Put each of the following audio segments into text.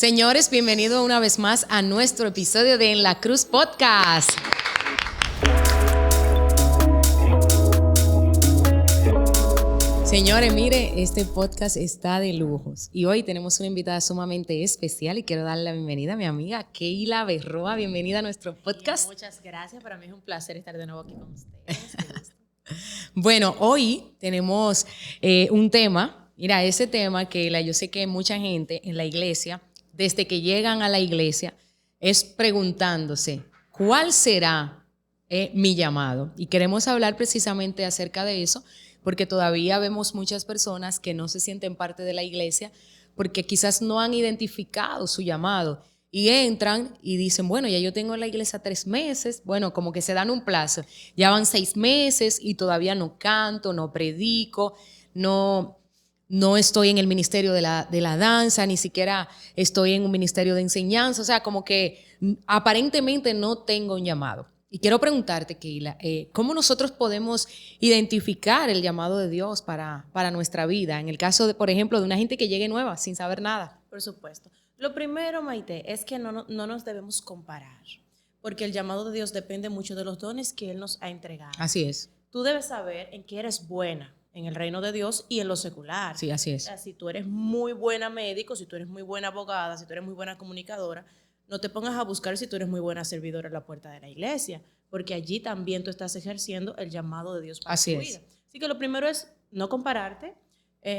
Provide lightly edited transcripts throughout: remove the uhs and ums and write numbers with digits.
Señores, bienvenidos una vez más a nuestro episodio de En la Cruz Podcast. Señores, mire, este podcast está de lujos y hoy tenemos una invitada sumamente especial y quiero darle la bienvenida a mi amiga Keila Berroa. Bienvenida a nuestro podcast. Muchas gracias, para mí es un placer estar de nuevo aquí con ustedes. Bueno, hoy tenemos un tema. Mira, ese tema, Keila, yo sé que mucha gente en la iglesia, desde que llegan a la iglesia, es preguntándose, ¿cuál será mi llamado? Y queremos hablar precisamente acerca de eso, porque todavía vemos muchas personas que no se sienten parte de la iglesia porque quizás no han identificado su llamado y entran y dicen, bueno, ya yo tengo en la iglesia 3 meses, bueno, como que se dan un plazo, ya van 6 meses y todavía no canto, no predico, no estoy en el ministerio de la danza, ni siquiera estoy en un ministerio de enseñanza, o sea, como que aparentemente no tengo un llamado. Y quiero preguntarte, Keila, ¿cómo nosotros podemos identificar el llamado de Dios para nuestra vida? En el caso, de, por ejemplo, de una gente que llegue nueva, sin saber nada. Por supuesto. Lo primero, Maite, es que no nos debemos comparar, porque el llamado de Dios depende mucho de los dones que Él nos ha entregado. Así es. Tú debes saber en qué eres buena, en el reino de Dios y en lo secular. Sí, así es. O sea, si tú eres muy buena médico, si tú eres muy buena abogada, si tú eres muy buena comunicadora, no te pongas a buscar si tú eres muy buena servidora en la puerta de la iglesia, porque allí también tú estás ejerciendo el llamado de Dios para tu vida. Así que lo primero es no compararte.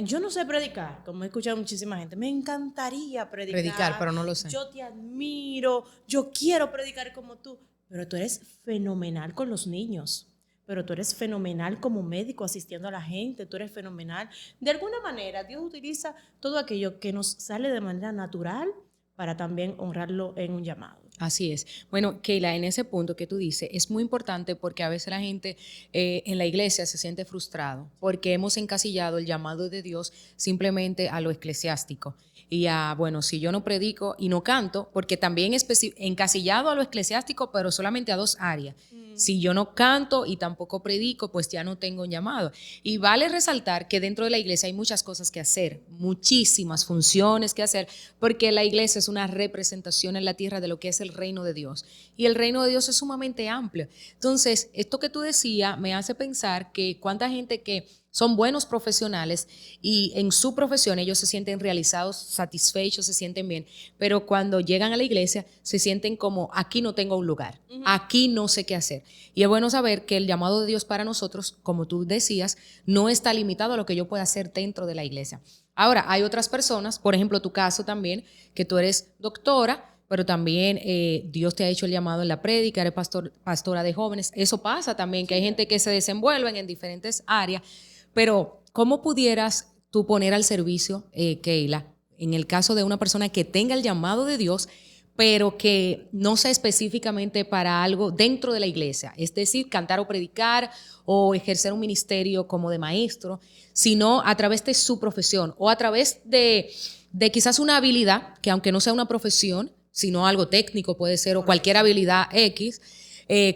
Yo no sé predicar, como he escuchado muchísima gente. Me encantaría predicar, pero no lo sé. Yo te admiro, yo quiero predicar como tú, pero tú eres fenomenal con los niños. Pero tú eres fenomenal como médico asistiendo a la gente, tú eres fenomenal. De alguna manera, Dios utiliza todo aquello que nos sale de manera natural para también honrarlo en un llamado. Así es. Bueno, Keila, en ese punto que tú dices, es muy importante porque a veces la gente en la iglesia se siente frustrado porque hemos encasillado el llamado de Dios simplemente a lo eclesiástico y a, bueno, si yo no predico y no canto, porque también encasillado a lo eclesiástico, pero solamente a 2 áreas. Si yo no canto y tampoco predico, pues ya no tengo un llamado. Y vale resaltar que dentro de la iglesia hay muchas cosas que hacer, muchísimas funciones que hacer, porque la iglesia es una representación en la tierra de lo que es el reino de Dios. Y el reino de Dios es sumamente amplio. Entonces, esto que tú decías me hace pensar que cuánta gente que son buenos profesionales y en su profesión ellos se sienten realizados, satisfechos, se sienten bien, pero cuando llegan a la iglesia se sienten como aquí no tengo un lugar, aquí no sé qué hacer. Y es bueno saber que el llamado de Dios para nosotros, como tú decías, no está limitado a lo que yo pueda hacer dentro de la iglesia. Ahora, hay otras personas, por ejemplo, tu caso también, que tú eres doctora, pero también Dios te ha hecho el llamado en la prédica, eres pastora de jóvenes. Eso pasa también, que hay gente que se desenvuelven en diferentes áreas. Pero, ¿cómo pudieras tú poner al servicio, Keila, en el caso de una persona que tenga el llamado de Dios, pero que no sea específicamente para algo dentro de la iglesia? Es decir, cantar o predicar o ejercer un ministerio como de maestro, sino a través de su profesión o a través de quizás una habilidad, que aunque no sea una profesión, sino algo técnico puede ser, o cualquier habilidad X.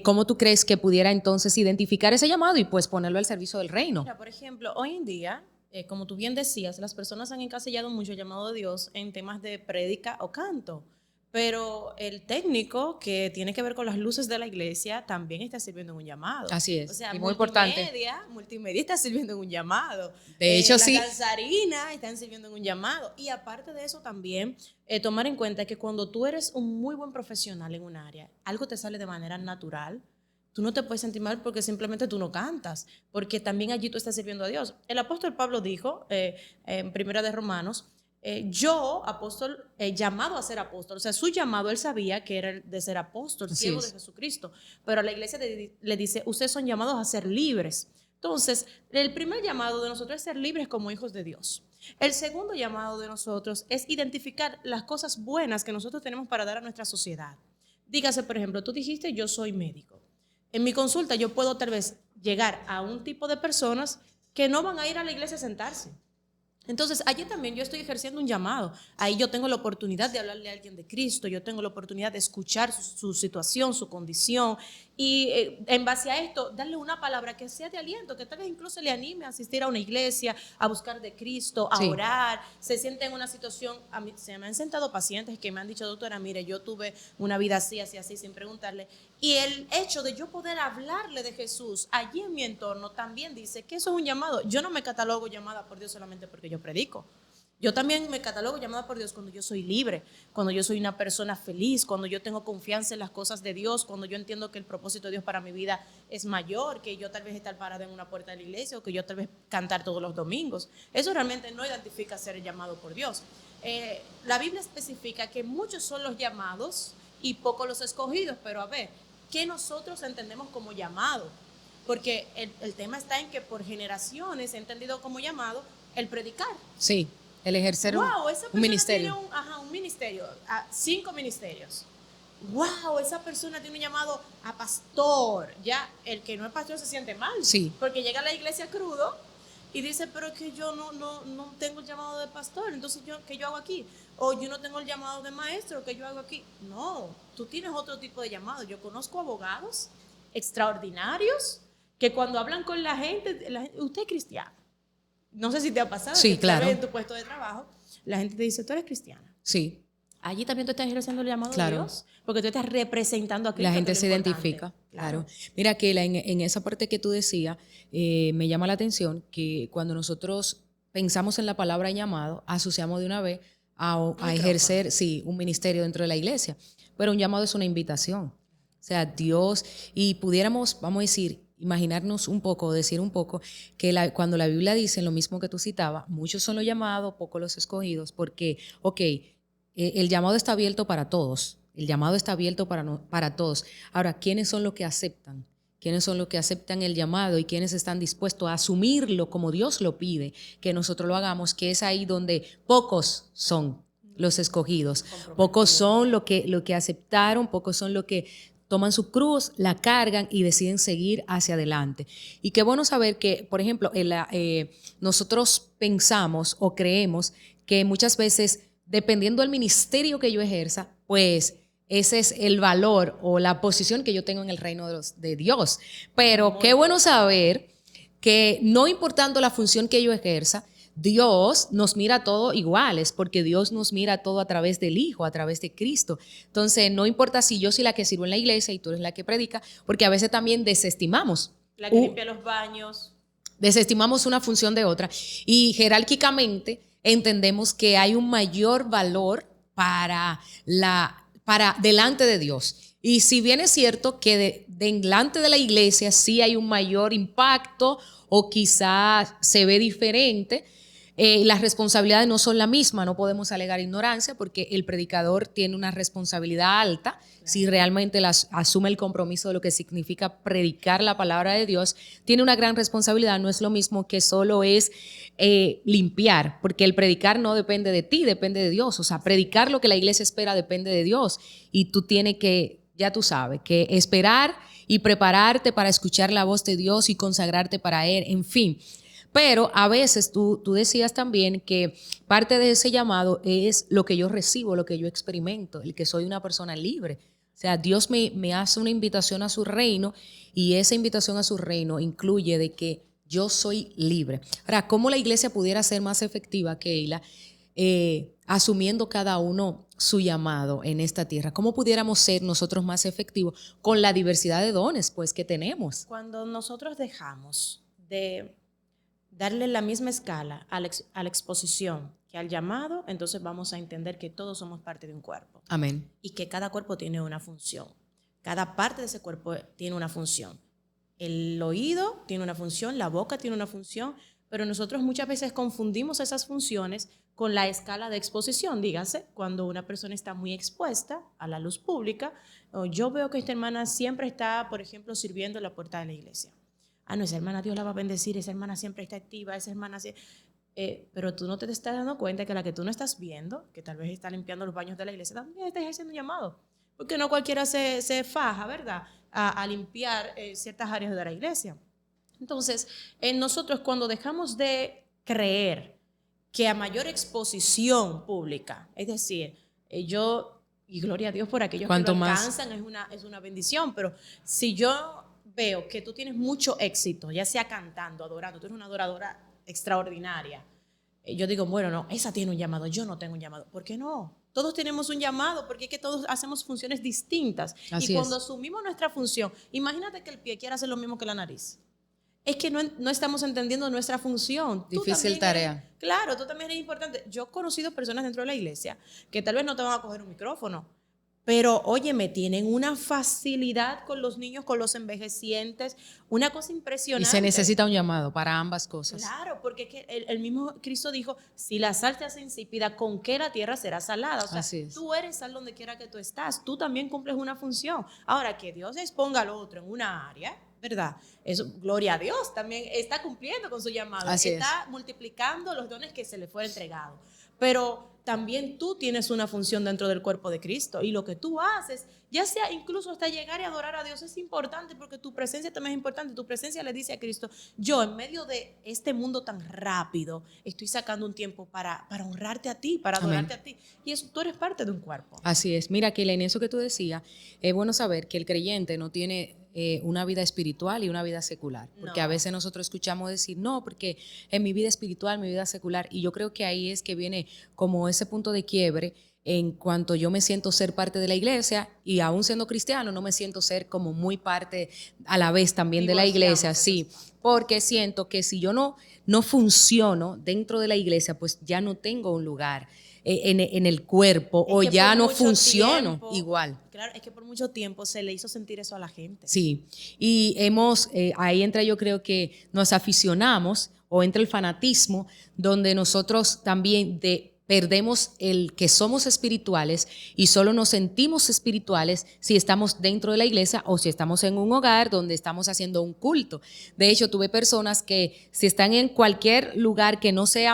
¿Cómo tú crees que pudiera entonces identificar ese llamado y pues ponerlo al servicio del reino? Mira, por ejemplo, hoy en día, como tú bien decías, las personas han encasillado mucho el llamado de Dios en temas de prédica o canto, pero el técnico que tiene que ver con las luces de la iglesia también está sirviendo en un llamado. Así es, o sea, y muy importante. Multimedia está sirviendo en un llamado. De hecho, sí. Las danzarinas están sirviendo en un llamado. Y aparte de eso también, tomar en cuenta que cuando tú eres un muy buen profesional en un área, algo te sale de manera natural. Tú no te puedes sentir mal porque simplemente tú no cantas, porque también allí tú estás sirviendo a Dios. El apóstol Pablo dijo en Primera de Romanos, yo, apóstol, llamado a ser apóstol, o sea, su llamado, él sabía que era el de ser apóstol, siervo de Jesucristo, pero a la iglesia le dice, ustedes son llamados a ser libres. Entonces, el primer llamado de nosotros es ser libres como hijos de Dios. El segundo llamado de nosotros es identificar las cosas buenas que nosotros tenemos para dar a nuestra sociedad. Dígase, por ejemplo, tú dijiste, yo soy médico. En mi consulta yo puedo tal vez llegar a un tipo de personas que no van a ir a la iglesia a sentarse. Entonces, allí también yo estoy ejerciendo un llamado. Ahí yo tengo la oportunidad de hablarle a alguien de Cristo, yo tengo la oportunidad de escuchar su situación, su condición, y en base a esto, darle una palabra que sea de aliento, que tal vez incluso le anime a asistir a una iglesia, a buscar de Cristo, a Sí, orar, se siente en una situación. A mí, se me han sentado pacientes que me han dicho, doctora, mire, yo tuve una vida así, así, así, sin preguntarle. Y el hecho de yo poder hablarle de Jesús allí en mi entorno también dice que eso es un llamado. Yo no me catalogo llamada por Dios solamente porque yo predico. Yo también me catalogo llamada por Dios cuando yo soy libre, cuando yo soy una persona feliz, cuando yo tengo confianza en las cosas de Dios, cuando yo entiendo que el propósito de Dios para mi vida es mayor, que yo tal vez estar parada en una puerta de la iglesia o que yo tal vez cantar todos los domingos. Eso realmente no identifica ser llamado por Dios. La Biblia especifica que muchos son los llamados y pocos los escogidos, pero a ver, ¿qué nosotros entendemos como llamado? Porque el tema está en que por generaciones he entendido como llamado el predicar. sí, el ejercer Wow, esa un persona tiene ministerio. un ministerio, 5 ministerios. Wow, esa persona tiene un llamado a pastor. Ya, el que no es pastor se siente mal. Sí. Porque llega a la iglesia crudo y dice, pero es que yo no tengo el llamado de pastor. Entonces, ¿qué yo hago aquí? O yo no tengo el llamado de maestro, ¿qué yo hago aquí? No, tú tienes otro tipo de llamado. Yo conozco abogados extraordinarios que cuando hablan con la gente, usted es cristiano. No sé si te ha pasado, Sí, que claro. sabes en tu puesto de trabajo, la gente te dice, tú eres cristiana. Sí, Allí también tú estás ejerciendo el llamado claro. de Dios, porque tú estás representando a Cristo. La gente que es se lo importante. identifica, claro. Mira, Keila, en esa parte que tú decías, me llama la atención que cuando nosotros pensamos en la palabra llamado, asociamos de una vez a ejercer, sí, un ministerio dentro de la iglesia. Pero un llamado es una invitación. O sea, Dios, y pudiéramos, vamos a decir, imaginarnos un poco, decir un poco, que cuando la Biblia dice lo mismo que tú citabas, muchos son los llamados, pocos los escogidos, porque, ok, el llamado está abierto para todos. El llamado está abierto para todos. Ahora, ¿quiénes son los que aceptan? ¿Quiénes son los que aceptan el llamado y quiénes están dispuestos a asumirlo como Dios lo pide, que nosotros lo hagamos? Que es ahí donde pocos son los escogidos. Pocos son los que aceptaron, pocos son los que toman su cruz, la cargan y deciden seguir hacia adelante. Y qué bueno saber que, por ejemplo, nosotros pensamos o creemos que muchas veces, dependiendo del ministerio que yo ejerza, pues ese es el valor o la posición que yo tengo en el reino de Dios. Pero qué bueno saber que no importando la función que yo ejerza, Dios nos mira a todos iguales, porque Dios nos mira a todo a través del Hijo, a través de Cristo. Entonces, no importa si yo soy la que sirvo en la iglesia y tú eres la que predica, porque a veces también desestimamos. La que limpia los baños. Desestimamos una función de otra. Y jerárquicamente entendemos que hay un mayor valor para delante de Dios. Y si bien es cierto que delante de la iglesia sí hay un mayor impacto o quizás se ve diferente, las responsabilidades no son la misma, no podemos alegar ignorancia porque el predicador tiene una responsabilidad alta. Claro. Si realmente asume el compromiso de lo que significa predicar la palabra de Dios, tiene una gran responsabilidad. No es lo mismo que solo es limpiar, porque el predicar no depende de ti, depende de Dios. O sea, predicar lo que la iglesia espera depende de Dios y tú tienes que, ya tú sabes, que esperar y prepararte para escuchar la voz de Dios y consagrarte para Él, en fin. Pero a veces tú decías también que parte de ese llamado es lo que yo recibo, lo que yo experimento, el que soy una persona libre. O sea, Dios me hace una invitación a su reino y esa invitación a su reino incluye de que yo soy libre. Ahora, ¿cómo la iglesia pudiera ser más efectiva, Keila, asumiendo cada uno su llamado en esta tierra? ¿Cómo pudiéramos ser nosotros más efectivos con la diversidad de dones pues, que tenemos? Cuando nosotros dejamos de darle la misma escala a la exposición que al llamado, entonces vamos a entender que todos somos parte de un cuerpo. Amén. Y que cada cuerpo tiene una función. Cada parte de ese cuerpo tiene una función. El oído tiene una función, la boca tiene una función, pero nosotros muchas veces confundimos esas funciones con la escala de exposición. Dígase, cuando una persona está muy expuesta a la luz pública, yo veo que esta hermana siempre está, por ejemplo, sirviendo en la puerta de la iglesia. No, esa hermana Dios la va a bendecir, esa hermana siempre está activa, esa hermana... pero tú no te estás dando cuenta que la que tú no estás viendo, que tal vez está limpiando los baños de la iglesia, también está ejerciendo un llamado. Porque no cualquiera se faja, ¿verdad?, a limpiar ciertas áreas de la iglesia. Entonces, nosotros cuando dejamos de creer que a mayor exposición pública, es decir, y gloria a Dios por aquellos que lo alcanzan, es una bendición, pero si yo veo que tú tienes mucho éxito, ya sea cantando, adorando, tú eres una adoradora extraordinaria, yo digo, bueno, no, esa tiene un llamado, yo no tengo un llamado. ¿Por qué no? Todos tenemos un llamado porque es que todos hacemos funciones distintas. Así y cuando es. asumimos nuestra función, imagínate que el pie quiera hacer lo mismo que la nariz. Es que no estamos entendiendo nuestra función. Difícil tarea. Claro, tú también eres importante. Yo he conocido personas dentro de la iglesia que tal vez no te van a coger un micrófono, pero, óyeme, tienen una facilidad con los niños, con los envejecientes, una cosa impresionante. Y se necesita un llamado para ambas cosas. Claro, porque es que el mismo Cristo dijo, si la sal te hace insípida, ¿con qué la tierra será salada? O sea, tú eres sal donde quiera que tú estás, tú también cumples una función. Ahora, que Dios exponga al otro en una área, ¿verdad? Eso, gloria a Dios, también está cumpliendo con su llamado. Está multiplicando los dones que se le fueron entregados. Pero también tú tienes una función dentro del cuerpo de Cristo y lo que tú haces, ya sea incluso hasta llegar y adorar a Dios, es importante porque tu presencia también es importante. Tu presencia le dice a Cristo, yo en medio de este mundo tan rápido estoy sacando un tiempo para honrarte a ti, para adorarte a ti. Y eso, tú eres parte de un cuerpo. Así es. Mira, Keila, en eso que tú decías, es bueno saber que el creyente no tiene una vida espiritual y una vida secular. Porque a veces nosotros escuchamos decir, no, porque en mi vida espiritual, mi vida secular, y yo creo que ahí es que viene como ese punto de quiebre en cuanto yo me siento ser parte de la iglesia y aún siendo cristiano no me siento ser como muy parte a la vez también de la iglesia, sí, porque siento que si yo no funciono dentro de la iglesia, pues ya no tengo un lugar en el cuerpo o ya no funciono igual. Claro, es que por mucho tiempo se le hizo sentir eso a la gente. Sí, y ahí entra, yo creo que nos aficionamos o entra el fanatismo donde nosotros también perdemos el que somos espirituales y solo nos sentimos espirituales si estamos dentro de la iglesia o si estamos en un hogar donde estamos haciendo un culto. De hecho, tuve personas que si están en cualquier lugar que no se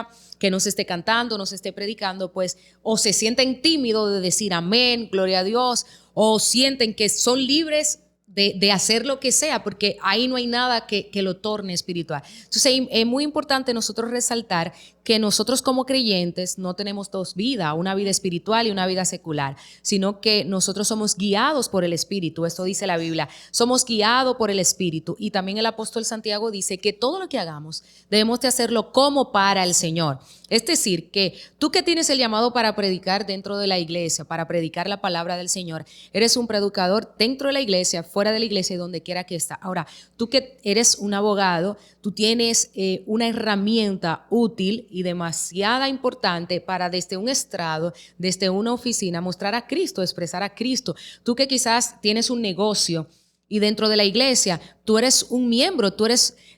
esté cantando, no se esté predicando, pues o se sienten tímidos de decir amén, gloria a Dios, o sienten que son libres de hacer lo que sea, porque ahí no hay nada que lo torne espiritual. Entonces es muy importante nosotros resaltar que nosotros como creyentes no tenemos dos vidas, una vida espiritual y una vida secular, sino que nosotros somos guiados por el Espíritu. Esto dice la Biblia, somos guiados por el Espíritu. Y también el apóstol Santiago dice que todo lo que hagamos debemos de hacerlo como para el Señor. Es decir, que tú que tienes el llamado para predicar dentro de la iglesia, para predicar la palabra del Señor, eres un predicador dentro de la iglesia, fuera de la iglesia y donde quiera que está. Ahora, tú que eres un abogado, tú tienes una herramienta útil y demasiada importante para desde un estrado, desde una oficina, mostrar a Cristo, expresar a Cristo. Tú que quizás tienes un negocio y dentro de la iglesia tú eres un miembro,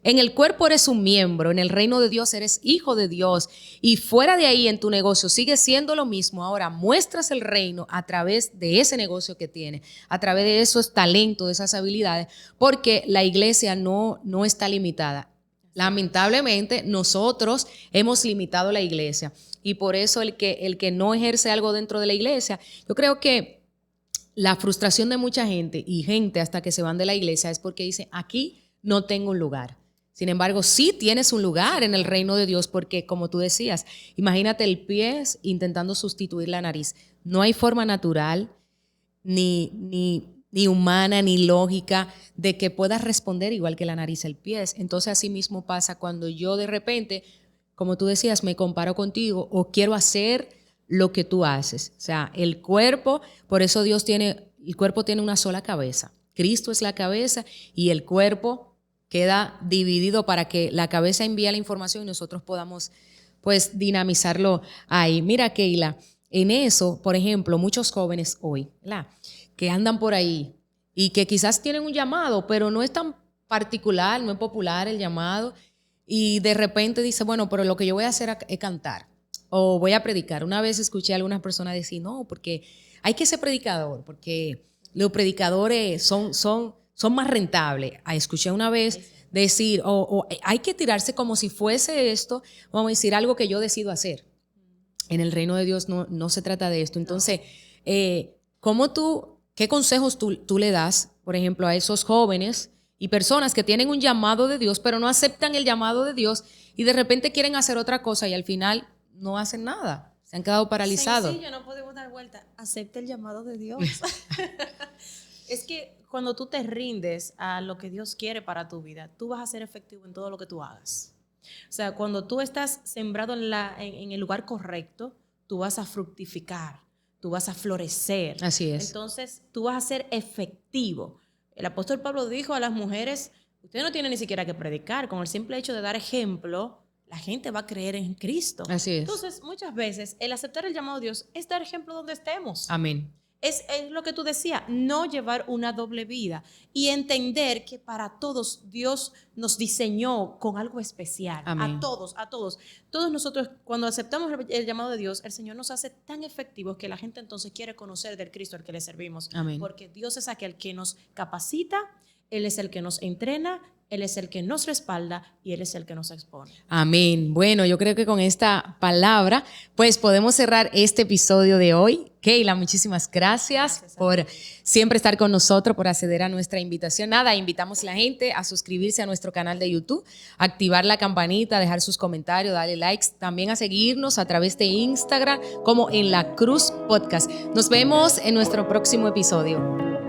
en el cuerpo eres un miembro, en el reino de Dios eres hijo de Dios y fuera de ahí en tu negocio sigues siendo lo mismo. Ahora muestras el reino a través de ese negocio que tienes, a través de esos talentos, de esas habilidades, porque la iglesia no está limitada. Lamentablemente nosotros hemos limitado la iglesia y por eso el que no ejerce algo dentro de la iglesia, yo creo que la frustración de mucha gente y gente hasta que se van de la iglesia es porque dicen, aquí no tengo un lugar. Sin embargo, sí tienes un lugar en el reino de Dios porque, como tú decías, imagínate el pie intentando sustituir la nariz. No hay forma natural ni humana, ni lógica de que puedas responder igual que la nariz el pie. Entonces, así mismo pasa cuando yo de repente, como tú decías, me comparo contigo o quiero hacer lo que tú haces. O sea, el cuerpo, por eso el cuerpo tiene una sola cabeza. Cristo es la cabeza y el cuerpo queda dividido para que la cabeza envíe la información y nosotros podamos, pues, dinamizarlo ahí. Mira, Keila, en eso, por ejemplo, muchos jóvenes hoy, ¿verdad?, que andan por ahí y que quizás tienen un llamado, pero no es tan particular, no es popular el llamado, y de repente dice, bueno, pero lo que yo voy a hacer es cantar o voy a predicar. Una vez escuché a algunas personas decir, no, porque hay que ser predicador, porque los predicadores son más rentables. Escuché una vez decir, o hay que tirarse como si fuese esto, vamos a decir, algo que yo decido hacer. En el reino de Dios no se trata de esto. Entonces, ¿qué consejos tú le das, por ejemplo, a esos jóvenes y personas que tienen un llamado de Dios, pero no aceptan el llamado de Dios y de repente quieren hacer otra cosa y al final no hacen nada. Se han quedado paralizados. Sencillo, no podemos dar vuelta. Acepta el llamado de Dios. Es que cuando tú te rindes a lo que Dios quiere para tu vida, tú vas a ser efectivo en todo lo que tú hagas. O sea, cuando tú estás sembrado en el lugar correcto, tú vas a fructificar, tú vas a florecer. Así es. Entonces, tú vas a ser efectivo. El apóstol Pablo dijo a las mujeres, usted no tiene ni siquiera que predicar, con el simple hecho de dar ejemplo, la gente va a creer en Cristo. Así es. Entonces, muchas veces, el aceptar el llamado de Dios es dar ejemplo donde estemos. Amén. Es lo que tú decías, no llevar una doble vida y entender que para todos Dios nos diseñó con algo especial. Amén. A todos, a todos. Todos nosotros, cuando aceptamos el llamado de Dios, el Señor nos hace tan efectivos que la gente entonces quiere conocer del Cristo al que le servimos. Amén. Porque Dios es aquel que nos capacita, Él es el que nos entrena, Él es el que nos respalda y Él es el que nos expone. Amén. Bueno, yo creo que con esta palabra, pues podemos cerrar este episodio de hoy. Keila, muchísimas gracias por siempre estar con nosotros, por acceder a nuestra invitación. Nada, invitamos a la gente a suscribirse a nuestro canal de YouTube, activar la campanita, dejar sus comentarios, darle likes, también a seguirnos a través de Instagram como En la Cruz Podcast. Nos vemos en nuestro próximo episodio.